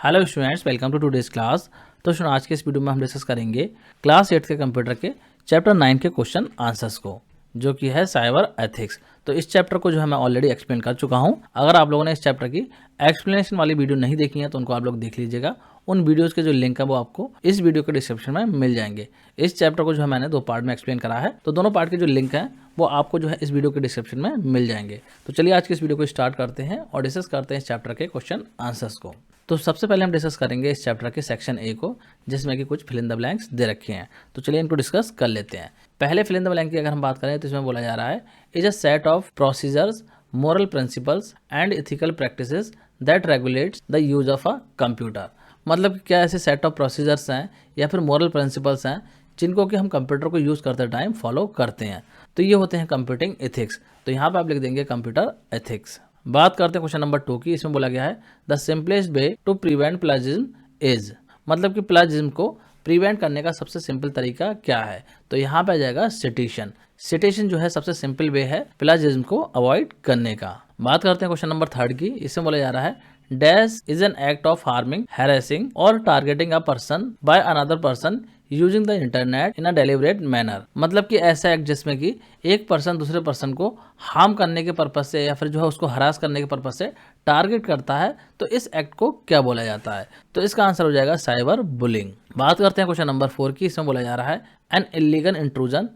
Hello students, welcome to today's class. तो सुनो, आज के इस वीडियो में हम डिस्कस करेंगे क्लास 8 के कंप्यूटर के चैप्टर 9 के क्वेश्चन आंसर्स को, जो कि है साइबर एथिक्स। तो इस चैप्टर को जो है मैं ऑलरेडी एक्सप्लेन कर चुका हूं। अगर आप लोगों ने इस चैप्टर की एक्सप्लेनेशन वाली वीडियो नहीं देखी है तो उनको आप लोग देख लीजिएगा। उन वीडियोज़ के जो लिंक है वो आपको इस वीडियो के डिस्क्रिप्शन में मिल जाएंगे। इस चैप्टर को जो है मैंने 2 पार्ट में एक्सप्लेन करा है, तो दोनों पार्ट के जो लिंक हैं वो आपको जो है इस वीडियो के डिस्क्रिप्शन में मिल जाएंगे। तो चलिए आज के इस वीडियो को स्टार्ट करते हैं और डिस्कस करते हैं इस चैप्टर के क्वेश्चन आंसर्स को। तो सबसे पहले हम डिस्कस करेंगे इस चैप्टर के सेक्शन ए को, जिसमें कि कुछ फिल इन द ब्लैंक्स दे रखे हैं। तो चलिए इनको डिस्कस कर लेते हैं। पहले फिल इन द ब्लैंक की अगर हम बात करें तो इसमें बोला जा रहा है is a set of procedures, moral principles and ethical practices that regulates the use of a computer. मतलब कि क्या ऐसे सेट ऑफ प्रोसीजर्स हैं या फिर मोरल प्रिंसिपल्स हैं जिनको कि हम कंप्यूटर को यूज़ करते टाइम फॉलो करते हैं। तो ये होते हैं कंप्यूटिंग एथिक्स। तो यहाँ पे आप लिख देंगे कंप्यूटर एथिक्स। बात करते हैं क्वेश्चन नंबर 2 की। इसमें बोला गया है the simplest way to prevent plagiarism is, मतलब कि प्लेजिज्म को प्रिवेंट करने का सबसे सिंपल तरीका क्या है। तो यहाँ पे आ जाएगा सिटेशन। सिटेशन जो है सबसे सिंपल वे है प्लेजिज्म को अवॉइड करने का। बात करते हैं क्वेश्चन नंबर 3 की। इसमें बोला जा रहा है dash is an act of harming, harassing और targeting a person by another person using the internet in a deliberate manner. मतलब कि ऐसा एक्ट जिसमें कि एक पर्सन दूसरे पर्सन को हार्म करने के पर्पज से या फिर जो है उसको हरास करने के पर्पज से टारगेट करता है, तो इस एक्ट को क्या बोला जाता है। तो इसका आंसर हो जाएगा साइबर बुलिंग। बात करते हैं क्वेश्चन नंबर 4 की। इसमें बोला जा रहा है an illegal intrusion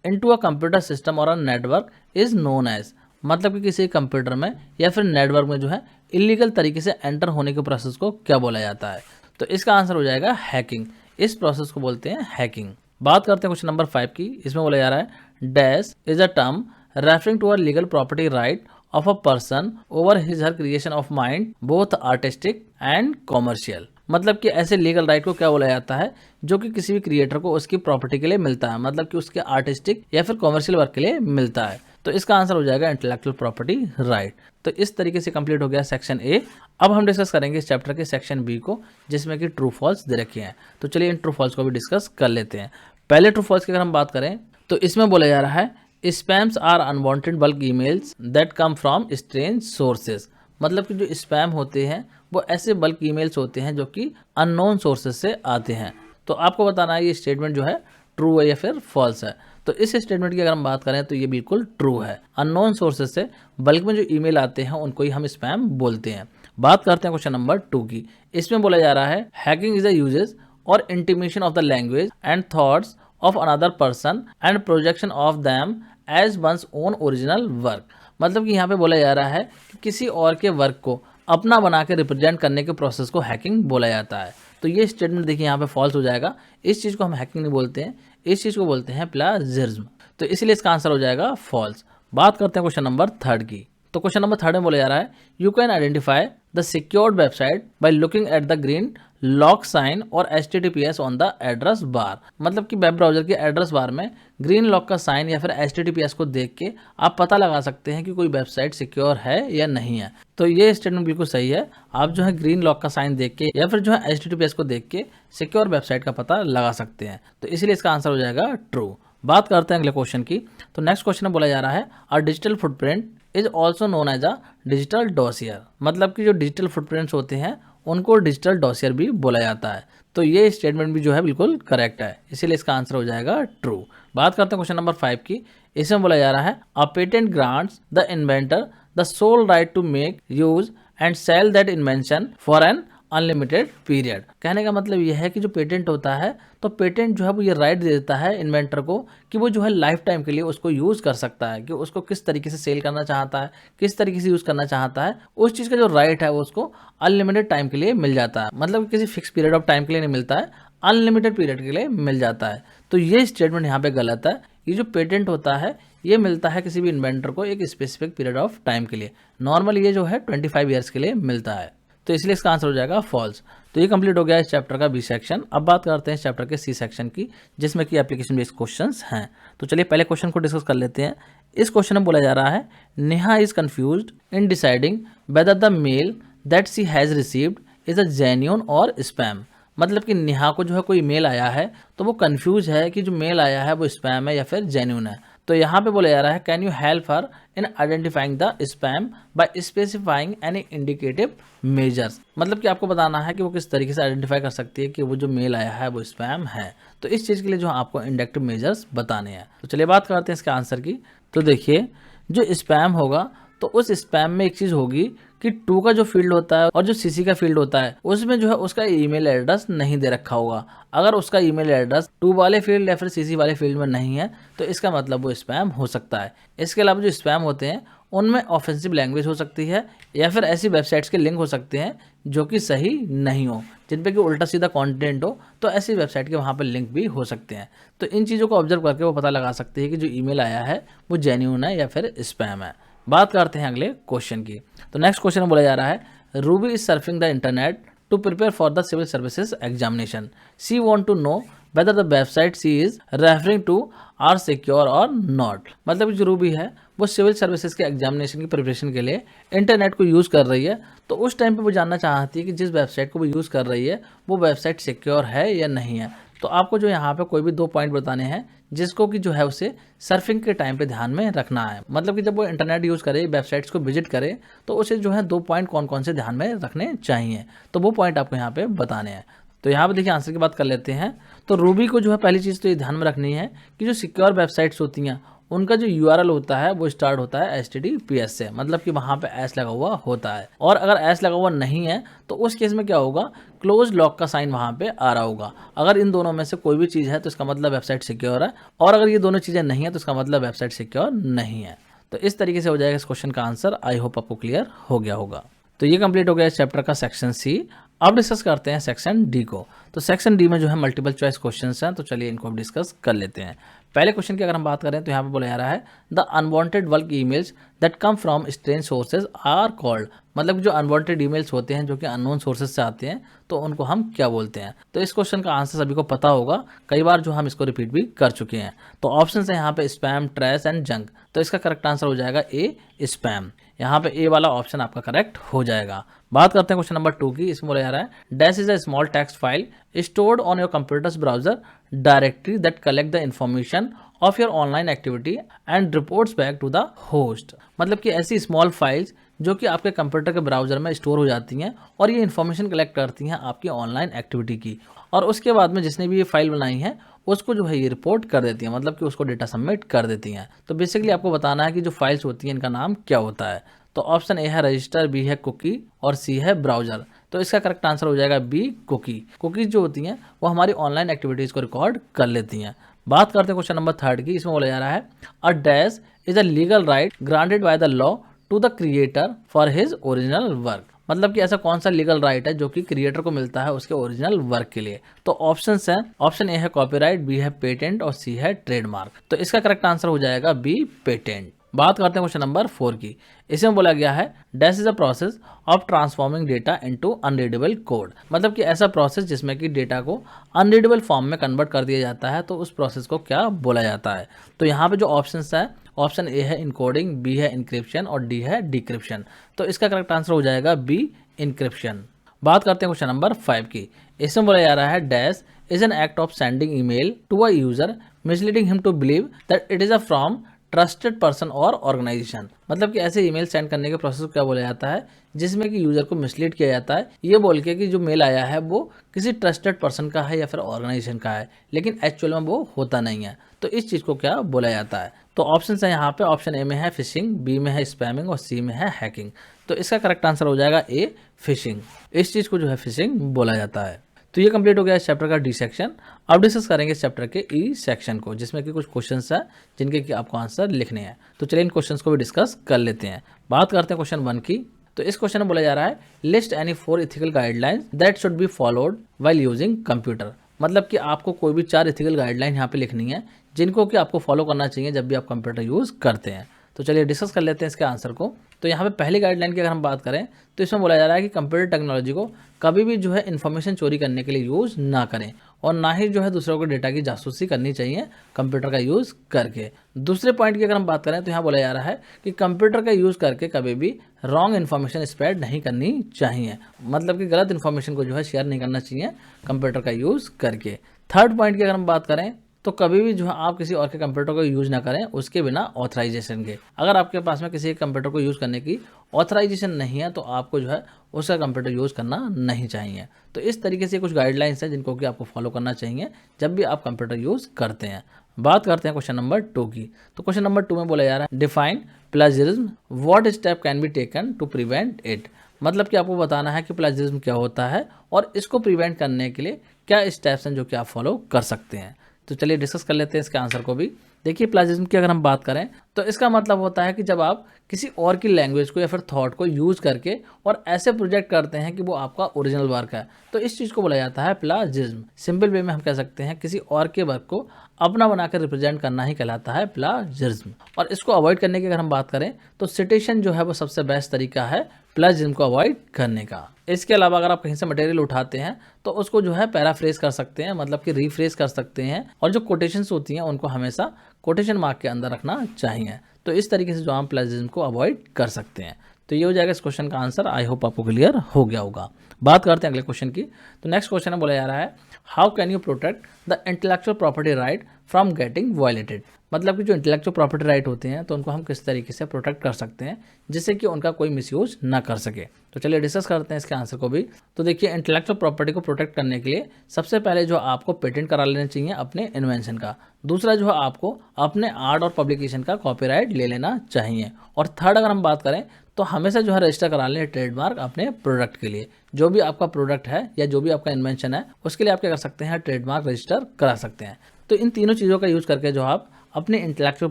into a computer system और a network is known as, मतलब कि किसी कंप्यूटर में या फिर नेटवर्क में जो है इलीगल तरीके से एंटर होने के प्रोसेस को क्या बोला जाता है। तो इसका आंसर हो जाएगा हैकिंग। इस प्रोसेस को बोलते हैं हैकिंग। बात करते हैं क्वेश्चन नंबर 5 की। इसमें बोला जा रहा है dash is a term referring to a legal property right of a person over his her creation of mind both artistic and commercial. मतलब कि ऐसे लीगल राइट को क्या बोला जाता है जो कि किसी भी क्रिएटर को उसकी प्रॉपर्टी के लिए मिलता है, मतलब कि उसके आर्टिस्टिक या फिर कॉमर्शियल वर्क के लिए मिलता है। तो इसका आंसर हो जाएगा इंटेलेक्चुअल प्रॉपर्टी राइट। तो इस तरीके से कंप्लीट हो गया सेक्शन ए। अब हम डिस्कस करेंगे इस चैप्टर के सेक्शन बी को, जिसमें कि ट्रू फॉल्स दे रखे हैं। तो चलिए इन ट्रू फॉल्स को भी डिस्कस कर लेते हैं। पहले ट्रू फॉल्स की अगर हम बात करें तो इसमें बोला जा रहा है spams are unwanted bulk emails that come from strange sources. मतलब कि जो स्पैम होते हैं वो ऐसे बल्क ईमेल्स होते हैं जो कि अननोन सोर्सेज से आते हैं। तो आपको बताना है ये स्टेटमेंट जो है ट्रू है या फिर फॉल्स है। तो इस स्टेटमेंट की अगर हम बात करें तो ये बिल्कुल ट्रू है। अननोन सोर्सेज से बल्क में जो ईमेल आते हैं उनको ही हम स्पैम बोलते हैं। बात करते हैं क्वेश्चन नंबर 2 की। इसमें बोला जा रहा है hacking is the uses or intimation of the language and thoughts of another person and projection of them as one's own original work. मतलब कि यहाँ पे बोला जा रहा है कि किसी और के वर्क को अपना बना के रिप्रेजेंट करने के प्रोसेस को हैकिंग बोला जाता है। तो ये स्टेटमेंट देखिए यहाँ पे फॉल्स हो जाएगा। इस चीज़ को हम हैकिंग नहीं बोलते हैं, इस चीज़ को बोलते हैं प्लेजियरिज्म। तो इसलिए इसका आंसर हो जाएगा फॉल्स। बात करते हैं क्वेश्चन नंबर 3 की। तो क्वेश्चन नंबर 3 में बोला जा रहा है you can identify the secured website by looking at the green lock sign or HTTPS on the address bar. मतलब कि वेब ब्राउजर के एड्रेस बार में ग्रीन लॉक का साइन या फिर HTTPS को देख के आप पता लगा सकते हैं कि कोई वेबसाइट सिक्योर है या नहीं है। तो ये स्टेटमेंट बिल्कुल सही है। आप जो है ग्रीन लॉक का साइन देख के या फिर जो है HTTPS को देख के सिक्योर वेबसाइट का पता लगा सकते हैं। तो इसलिए इसका आंसर हो जाएगा ट्रू। बात करते हैं अगले क्वेश्चन की। तो नेक्स्ट क्वेश्चन में बोला जा रहा है a digital footprint is also known as a digital dossier. मतलब कि जो डिजिटल फुटप्रिंट्स होते हैं उनको डिजिटल डॉसियर भी बोला जाता है। तो ये स्टेटमेंट भी जो है बिल्कुल करेक्ट है, इसीलिए इसका आंसर हो जाएगा ट्रू। बात करते हैं क्वेश्चन नंबर 5 की। इसमें बोला जा रहा है a patent grants the inventor the sole right to make use and sell that invention for an unlimited period. कहने का मतलब यह है कि जो पेटेंट होता है तो पेटेंट जो है वो ये राइट दे देता है इन्वेंटर को कि वो जो है लाइफ टाइम के लिए उसको यूज़ कर सकता है, कि उसको किस तरीके से सेल करना चाहता है, किस तरीके से यूज़ करना चाहता है। उस चीज़ का जो राइट है वो उसको अनलिमिटेड टाइम के लिए मिल जाता है। मतलब किसी फिक्स पीरियड ऑफ टाइम के लिए नहीं मिलता है, अनलिमिटेड पीरियड के लिए मिल जाता है। तो ये स्टेटमेंट यहाँ पे गलत है। ये जो पेटेंट होता है ये मिलता है किसी भी इन्वेंटर को एक स्पेसिफिक पीरियड ऑफ टाइम के लिए। नॉर्मली ये जो है 25 ईयर्स के लिए मिलता है। तो इसलिए इसका आंसर हो जाएगा फॉल्स। तो ये कंप्लीट हो गया इस चैप्टर का बी सेक्शन। अब बात करते हैं इस चैप्टर के सी सेक्शन की, जिसमें कि एप्लीकेशन बेस्ड क्वेश्चंस हैं। तो चलिए पहले क्वेश्चन को डिस्कस कर लेते हैं। इस क्वेश्चन में बोला जा रहा है Neha is confused in deciding whether the mail that she has received is a genuine or spam. मतलब कि नेहा को जो है कोई मेल आया है तो वो कंफ्यूज है कि जो मेल आया है वो स्पैम है या फिर जेन्युइन है। तो यहाँ पे बोला जा रहा है can you help her in identifying the spam by specifying any indicative measures. मतलब कि आपको बताना है कि वो किस तरीके से आइडेंटिफाई कर सकती है कि वो जो मेल आया है वो स्पैम है। तो इस चीज़ के लिए जो आपको इंडक्टिव मेजर्स बताने हैं। तो चलिए बात करते हैं इसके आंसर की। तो देखिए जो स्पैम होगा तो उस स्पैम में एक चीज़ होगी कि टू का जो फील्ड होता है और जो सीसी का फील्ड होता है उसमें जो है उसका ईमेल एड्रेस नहीं दे रखा होगा। अगर उसका ईमेल एड्रेस टू वाले फील्ड या फिर सीसी वाले फील्ड में नहीं है तो इसका मतलब वो स्पैम हो सकता है। इसके अलावा जो स्पैम होते हैं उनमें ऑफेंसिव लैंग्वेज हो सकती है या फिर ऐसी वेबसाइट्स के लिंक हो सकते हैं जो कि सही नहीं हो, जिन पे कि उल्टा सीधा कंटेंट हो, तो ऐसी वेबसाइट के वहाँ पर लिंक भी हो सकते हैं। तो इन चीज़ों को ऑब्जर्व करके वो पता लगा सकते हैं कि जो ईमेल आया है वो जेन्युइन है या फिर स्पैम है। बात करते हैं अगले क्वेश्चन की। तो नेक्स्ट क्वेश्चन में बोला जा रहा है Ruby is surfing the internet to prepare for the civil services examination. She want to know whether the website she is referring to are secure or not. मतलब जो रूबी है वो सिविल सर्विसेज के एग्जामिनेशन की preparation के लिए internet को use कर रही है। तो उस टाइम पे वो जानना चाहती है कि जिस वेबसाइट को वो यूज़ कर रही है वो वेबसाइट सिक्योर है या नहीं है। तो आपको जो यहाँ पे कोई भी 2 पॉइंट बताने हैं जिसको कि जो है उसे सर्फिंग के टाइम पे ध्यान में रखना है। मतलब कि जब वो इंटरनेट यूज़ करे, वेबसाइट्स को विजिट करे, तो उसे जो है 2 पॉइंट कौन कौन से ध्यान में रखने चाहिए। तो वो पॉइंट आपको यहाँ पे बताने हैं। तो यहाँ पे देखिए आंसर की बात कर लेते हैं। तो रूबी को जो है पहली चीज़ तो ये ध्यान में रखनी है कि जो सिक्योर वेबसाइट्स होती हैं उनका जो URL होता है वो स्टार्ट होता है HTTPS से, मतलब कि वहाँ पे एस लगा हुआ होता है। और अगर एस लगा हुआ नहीं है तो उस केस में क्या होगा, क्लोज लॉक का साइन वहाँ पे आ रहा होगा। अगर इन दोनों में से कोई भी चीज़ है तो इसका मतलब वेबसाइट सिक्योर है, और अगर ये दोनों चीज़ें नहीं है तो इसका मतलब वेबसाइट सिक्योर नहीं है। तो इस तरीके से हो जाएगा इस क्वेश्चन का आंसर। आई होप आपको क्लियर हो गया होगा। तो ये कंप्लीट हो गया इस चैप्टर का सेक्शन सी। अब डिस्कस करते हैं सेक्शन डी को। तो सेक्शन डी में जो है मल्टीपल चॉइस क्वेश्चंस हैं, तो चलिए इनको अब डिस्कस कर लेते हैं। पहले क्वेश्चन की अगर हम बात करें तो यहाँ पे बोला जा रहा है the unwanted bulk emails that come from strange sources are called. मतलब जो अनवांटेड ईमेल्स होते हैं जो कि अननोन सोर्सेज से आते हैं तो उनको हम क्या बोलते हैं। तो इस क्वेश्चन का आंसर सभी को पता होगा, कई बार जो हम इसको रिपीट भी कर चुके हैं। तो ऑप्शन है यहाँ पे स्पैम, ट्रैश एंड जंक। तो इसका करेक्ट आंसर हो जाएगा ए, स्पैम। यहाँ पे ए वाला ऑप्शन आपका करेक्ट हो जाएगा। बात करते हैं क्वेश्चन नंबर 2 की। इसमें बोला जा रहा है dash is a small text file stored on your computer's browser directory that collect the information of your online activity and reports back to the host. मतलब कि ऐसी स्मॉल फाइल्स जो कि आपके कंप्यूटर के ब्राउजर में स्टोर हो जाती हैं और ये इन्फॉर्मेशन कलेक्ट करती हैं आपकी ऑनलाइन एक्टिविटी की, और उसके बाद में जिसने भी ये फाइल बनाई है उसको जो है ये रिपोर्ट कर देती हैं, मतलब कि उसको डेटा सबमिट कर देती हैं। तो बेसिकली आपको बताना है कि जो फाइल्स होती हैं इनका नाम क्या होता है। तो ऑप्शन ए है रजिस्टर, बी है कुकी और सी है ब्राउजर। तो इसका करेक्ट आंसर हो जाएगा बी, कुकी। कुकीज जो होती हैं वो हमारी ऑनलाइन एक्टिविटीज़ को रिकॉर्ड कर लेती हैं। बात करते हैं क्वेश्चन नंबर 3 की। इसमें बोला जा रहा है a dash is a legal right granted by the law to the creator for his original work. मतलब कि ऐसा कौन सा लीगल राइट है जो कि क्रिएटर को मिलता है उसके ओरिजिनल वर्क के लिए। तो ऑप्शंस हैं, ऑप्शन ए है कॉपीराइट, बी है पेटेंट और सी है ट्रेडमार्क। तो इसका करेक्ट आंसर हो जाएगा बी, पेटेंट। बात करते हैं क्वेश्चन नंबर 4 की। इसमें बोला गया है dash is a process of transforming data into unreadable code. मतलब कि ऐसा प्रोसेस जिसमें कि डेटा को अनरीडेबल फॉर्म में कन्वर्ट कर दिया जाता है, तो उस प्रोसेस को क्या बोला जाता है। तो यहाँ पे जो ऑप्शंस है, ऑप्शन ए है इनकोडिंग, बी है इंक्रिप्शन और डी है डिक्रिप्शन। तो इसका करेक्ट आंसर हो जाएगा बी, इंक्रिप्शन। बात करते हैं क्वेश्चन नंबर 5 की। इसमें बोला जा रहा है dash is an act of sending email to a user misleading him to believe that it is a from trusted person or organisation. मतलब कि ऐसे ईमेल सेंड करने के प्रोसेस को क्या बोला जाता है जिसमें कि यूजर को मिसलीड किया जाता है ये बोल के कि जो मेल आया है वो किसी ट्रस्टेड पर्सन का है या फिर ऑर्गेनाइजेशन का है, लेकिन एक्चुअल में वो होता नहीं है। तो इस चीज़ को क्या बोला जाता है। तो ऑप्शन है यहाँ पे, ऑप्शन ए में है फिशिंग, बी में है स्पैमिंग और सी में है हैकिंग। तो इसका करेक्ट आंसर हो जाएगा ए, फिशिंग। इस चीज़ को जो है फिशिंग बोला जाता है। तो ये कंप्लीट हो गया इस चैप्टर का डी सेक्शन। अब डिस्कस करेंगे इस चैप्टर के ई सेक्शन को, जिसमें कि कुछ क्वेश्चंस हैं जिनके कि आपको आंसर लिखने हैं। तो चलिए इन क्वेश्चंस को भी डिस्कस कर लेते हैं। बात करते हैं क्वेश्चन 1 की। तो इस क्वेश्चन में बोला जा रहा है list any 4 ethical guidelines that should be followed while using computer. मतलब कि आपको कोई भी 4 इथिकल गाइडलाइन यहाँ पे लिखनी है जिनको कि आपको फॉलो करना चाहिए जब भी आप कंप्यूटर यूज़ करते हैं। तो चलिए डिस्कस कर लेते हैं इसके आंसर को। तो यहाँ पे पहली गाइडलाइन की अगर हम बात करें तो इसमें बोला जा रहा है कि कंप्यूटर टेक्नोलॉजी को कभी भी जो है इन्फॉर्मेशन चोरी करने के लिए यूज़ ना करें, और ना ही जो है दूसरों को डेटा की जासूसी करनी चाहिए कंप्यूटर का यूज़ करके। दूसरे पॉइंट की अगर हम बात करें तो यहाँ बोला जा रहा है कि कंप्यूटर का यूज़ करके कभी भी रॉन्ग इन्फॉर्मेशन स्प्रेड नहीं करनी चाहिए। मतलब कि गलत इन्फॉर्मेशन को जो है शेयर नहीं करना चाहिए कंप्यूटर का यूज़ करके। थर्ड पॉइंट की अगर हम बात करें तो कभी भी जो है आप किसी और के कंप्यूटर को यूज़ ना करें उसके बिना ऑथराइजेशन के। अगर आपके पास में किसी कंप्यूटर को यूज़ करने की ऑथराइजेशन नहीं है तो आपको जो है उसका कंप्यूटर यूज़ करना नहीं चाहिए। तो इस तरीके से कुछ गाइडलाइंस हैं जिनको कि आपको फॉलो करना चाहिए जब भी आप कंप्यूटर यूज़ करते हैं। बात करते हैं क्वेश्चन नंबर 2 की। तो क्वेश्चन नंबर 2 में बोला जा रहा है define plagiarism, what step can be taken to prevent it. मतलब कि आपको बताना है कि प्लेजरिज्म क्या होता है और इसको प्रिवेंट करने के लिए क्या स्टेप्स हैं जो कि आप फॉलो कर सकते हैं। तो चलिए डिस्कस कर लेते हैं इसके आंसर को भी। देखिए प्लेजरिज्म की अगर हम बात करें तो इसका मतलब होता है कि जब आप किसी और की लैंग्वेज को या फिर थॉट को यूज़ करके और ऐसे प्रोजेक्ट करते हैं कि वो आपका ओरिजिनल वर्क है, तो इस चीज़ को बोला जाता है प्लाजिज्म। सिंपल वे में हम कह सकते हैं किसी और के वर्क को अपना बनाकर रिप्रेजेंट करना ही कहलाता है प्लाजिज्म। और इसको अवॉइड करने की अगर हम बात करें तो सिटेशन जो है वो सबसे बेस्ट तरीका है प्लाजिज्म को अवॉइड करने का। इसके अलावा अगर आप कहीं से मटेरियल उठाते हैं तो उसको जो है पैराफ्रेज कर सकते हैं, मतलब कि रीफ्रेज कर सकते हैं, और जो कोटेशंस होती हैं उनको हमेशा कोटेशन मार्क के अंदर रखना चाहिए। तो इस तरीके से जो हम प्लेजरिज्म को अवॉइड कर सकते हैं। तो ये हो जाएगा इस क्वेश्चन का आंसर। आई होप आपको क्लियर हो गया होगा। बात करते हैं अगले क्वेश्चन की। तो नेक्स्ट क्वेश्चन में बोला जा रहा है how can you protect the intellectual property right from getting violated. मतलब कि जो इंटेलेक्चुअल प्रॉपर्टी राइट होते हैं तो उनको हम किस तरीके से प्रोटेक्ट कर सकते हैं जिससे कि उनका कोई मिसयूज ना कर सके। तो चलिए डिस्कस करते हैं इसके आंसर को भी। तो देखिए इंटेलेक्चुअल प्रॉपर्टी को प्रोटेक्ट करने के लिए सबसे पहले जो आपको पेटेंट करा लेना चाहिए अपने इन्वेंशन का। दूसरा जो है आपको अपने आर्ट और पब्लिकेशन का कॉपीराइट ले लेना चाहिए। और थर्ड अगर हम बात करें तो हमेशा जो है रजिस्टर करा लें ट्रेडमार्क अपने प्रोडक्ट के लिए। जो भी आपका प्रोडक्ट है या जो भी आपका इन्वेंशन है उसके लिए आप क्या कर सकते हैं, ट्रेडमार्क रजिस्टर करा सकते हैं। तो इन तीनों चीज़ों का यूज़ करके जो आप अपने इंटेलेक्चुअल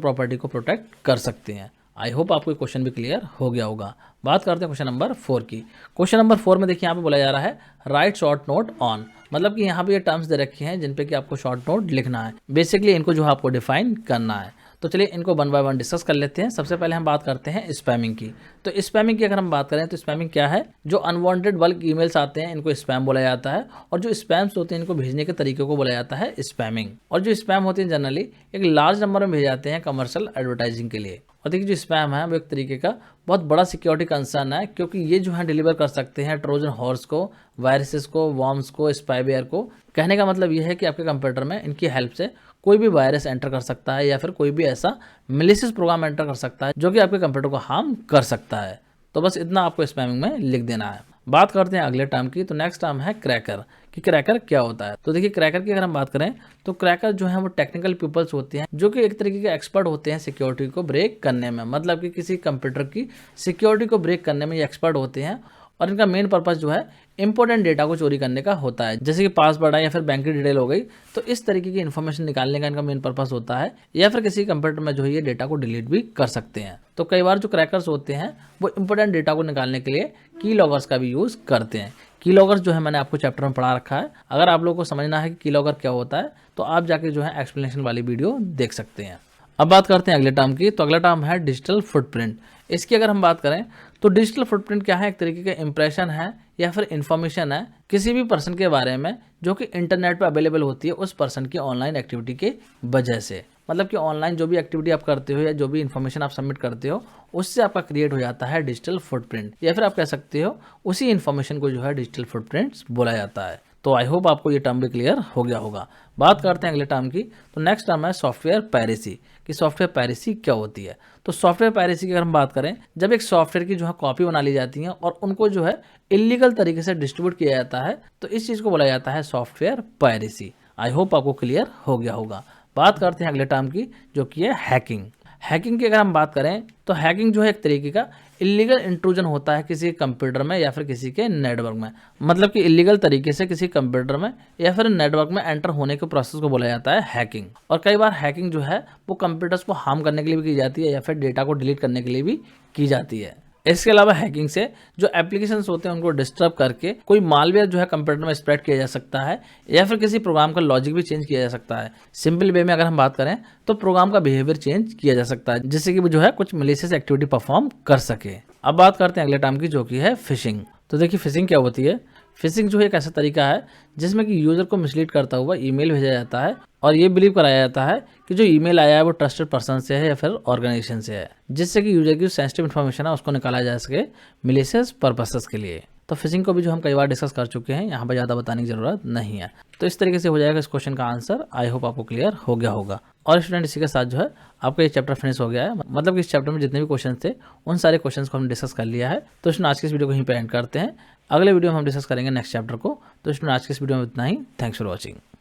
प्रॉपर्टी को प्रोटेक्ट कर सकते हैं। आई होप आपको क्वेश्चन भी क्लियर हो गया होगा। बात करते हैं क्वेश्चन नंबर 4 की। क्वेश्चन नंबर 4 में देखिए यहाँ पे बोला जा रहा है राइट शॉर्ट नोट ऑन। मतलब कि यहाँ पे ये टर्म्स दे रखे हैं जिन पे कि आपको शॉर्ट नोट लिखना है। बेसिकली इनको जो है आपको डिफाइन करना है। तो चलिए इनको वन बाय वन डिस्कस कर लेते हैं। सबसे पहले हम बात करते हैं स्पैमिंग की। तो स्पैमिंग की अगर हम बात करें तो स्पैमिंग क्या है, जो अनवांटेड बल्क ईमेल्स आते हैं इनको स्पैम बोला जाता है, और जो स्पैम्स होते हैं इनको भेजने के तरीके को बोला जाता है स्पैमिंग। और जो स्पैम होते हैं जनरली एक लार्ज नंबर में भेजे जाते हैं कमर्शियल एडवर्टाइजिंग के लिए। और देखिए जो स्पैम है वो एक तरीके का बहुत बड़ा सिक्योरिटी कंसर्न है, क्योंकि ये जो है डिलीवर कर सकते हैं ट्रोजन हॉर्स को, वायरसेस को, वॉर्म्स को, स्पाईवेयर को। कहने का मतलब ये है कि आपके कंप्यूटर में इनकी हेल्प से कोई भी वायरस एंटर कर सकता है या फिर कोई भी ऐसा मैलिशियस प्रोग्राम एंटर कर सकता है जो कि आपके कंप्यूटर को हार्म कर सकता है। तो बस इतना आपको स्पैमिंग में लिख देना है। बात करते हैं अगले टर्म की। तो नेक्स्ट टर्म है क्रैकर, कि क्रैकर क्या होता है। तो देखिए क्रैकर की अगर हम बात करें तो क्रैकर जो है वो टेक्निकल पीपल्स होते हैं जो कि एक तरीके के एक्सपर्ट होते हैं सिक्योरिटी को ब्रेक करने में। मतलब कि किसी कंप्यूटर की सिक्योरिटी को ब्रेक करने में ये एक्सपर्ट होते हैं, और इनका मेन पर्पस जो है इंपॉर्टेंट डेटा को चोरी करने का होता है, जैसे कि पासवर्ड है या फिर बैंक की डिटेल हो गई। तो इस तरीके की इन्फॉर्मेशन निकालने का इनका मेन पर्पस होता है, या फिर किसी कंप्यूटर में जो है ये डेटा को डिलीट भी कर सकते हैं। तो कई बार जो क्रैकर्स होते हैं वो इंपॉर्टेंट डेटा को निकालने के लिए की लॉगर्स का भी यूज़ करते हैं। की लॉगर्स जो है मैंने आपको चैप्टर में पढ़ा रखा है। अगर आप लोगों को समझना है कि की लॉगर क्या होता है तो आप जाके जो है एक्सप्लेनेशन वाली वीडियो देख सकते हैं। अब बात करते हैं अगले टर्म की। तो अगला टर्म है डिजिटल फुटप्रिंट। इसकी अगर हम बात करें तो डिजिटल फुटप्रिंट क्या है, एक तरीके का इंप्रेशन है या फिर इंफॉर्मेशन है किसी भी पर्सन के बारे में जो कि इंटरनेट पे अवेलेबल होती है उस पर्सन की ऑनलाइन एक्टिविटी के वजह से। मतलब कि ऑनलाइन जो भी एक्टिविटी आप करते हो या जो भी इन्फॉर्मेशन आप सबमिट करते हो उससे आपका क्रिएट हो जाता है डिजिटल फुटप्रिंट, या फिर आप कह सकते हो उसी इन्फॉर्मेशन को जो है डिजिटल फुटप्रिंट्स बोला जाता है। तो आई होप आपको ये टर्म भी क्लियर हो गया होगा। बात करते हैं अगले टर्म की। तो नेक्स्ट टर्म है सॉफ्टवेयर पायरेसी, कि सॉफ्टवेयर पायरेसी क्या होती है। तो सॉफ्टवेयर पायरेसी की अगर हम बात करें, जब एक सॉफ्टवेयर की जो है कॉपी बना ली जाती है और उनको जो है इलीगल तरीके से डिस्ट्रीब्यूट किया जाता है, तो इस चीज़ को बोला जाता है सॉफ्टवेयर पायरेसी। आई होप आपको क्लियर हो गया होगा। बात करते हैं अगले टर्म की जो कि है हैकिंग। हैकिंग की अगर हम बात करें तो हैकिंग जो है एक तरीके का इलीगल इंट्रूजन होता है किसी कंप्यूटर में या फिर किसी के नेटवर्क में। मतलब कि इलीगल तरीके से किसी कंप्यूटर में या फिर नेटवर्क में एंटर होने के प्रोसेस को बोला जाता है हैकिंग। और कई बार हैकिंग जो है वो कंप्यूटर्स को हार्म करने के लिए भी की जाती है या फिर डेटा को डिलीट करने के लिए भी की जाती है। इसके अलावा हैकिंग से जो एप्लीकेशंस होते हैं उनको डिस्टर्ब करके कोई मालवेयर जो है कंप्यूटर में स्प्रेड किया जा सकता है, या फिर किसी प्रोग्राम का लॉजिक भी चेंज किया जा सकता है। सिंपल वे में अगर हम बात करें तो प्रोग्राम का बिहेवियर चेंज किया जा सकता है जिससे कि वो जो है कुछ मैलिशियस एक्टिविटी परफॉर्म कर सके। अब बात करते हैं अगले टर्म की जो कि है फिशिंग। तो देखिए फिशिंग क्या होती है। फिशिंग जो है एक ऐसा तरीका है जिसमें कि यूजर को मिसलीड करता हुआ ईमेल भेजा जाता है और ये बिलीव कराया जाता है कि जो ईमेल आया है वो ट्रस्टेड पर्सन से है या फिर ऑर्गेनाइजेशन से है, जिससे कि यूजर की सेंसिटिव इन्फॉर्मेशन है उसको निकाला जा सके मैलिशियस पर्पसेस के लिए। तो तो फिशिंग को भी जो हम कई बार डिस्कस कर चुके हैं, यहाँ पर ज़्यादा बताने की ज़रूरत नहीं है। तो इस तरीके से हो जाएगा इस क्वेश्चन का आंसर। आई होप आपको क्लियर हो गया होगा। और स्टूडेंट इसी के साथ जो है आपका ये चैप्टर फिनिश हो गया है, मतलब कि इस चैप्टर में जितने भी क्वेश्चन थे उन सारे क्वेश्चंस को हम डिस्कस कर लिया है। तो स्टूडेंट आज के इस वीडियो को यहीं पे एंड करते हैं। अगले वीडियो में हम डिस्कस करेंगे नेक्स्ट चैप्टर को। तो स्टूडेंट आज के इस वीडियो में इतना ही। Thanks for watching.